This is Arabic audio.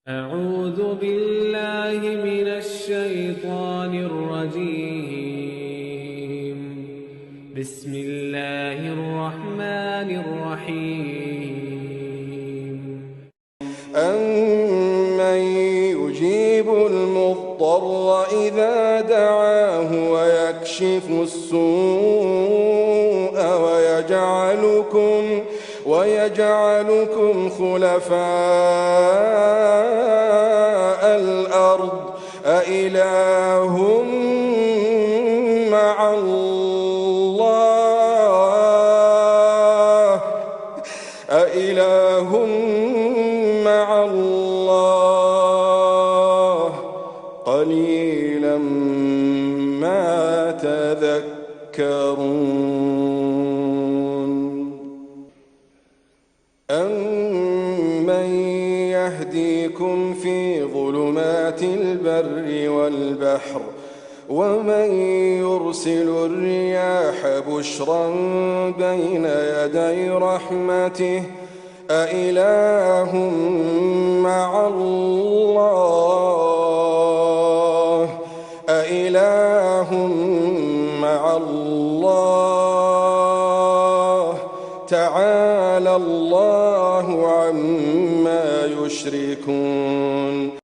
أعوذ بالله من الشيطان الرجيم. بسم الله الرحمن الرحيم. أَمَّن يُجِيبُ الْمُضْطَرَّ إِذَا دَعَاهُ وَيَكْشِفُ السُّوءَ وَيَجْعَلُكُمْ خُلَفَاءَ الْأَرْضِ أَإِلَٰهٌ مَّعَ اللَّهِ قَلِيلًا مَّا تَذَكَّرُونَ أَمَّن يَهْدِيكُمْ فِي ظُلُمَاتِ الْبَرِّ وَالْبَحْرِ وَمَن يُرْسِلُ الرِّيَاحَ بُشْرًا بَيْنَ يَدَيْ رَحْمَتِهِ أَإِلَٰهٌ مَّعَ اللَّهِ تَعَالَى اللَّهُ عَمَّا يُشْرِكُونَ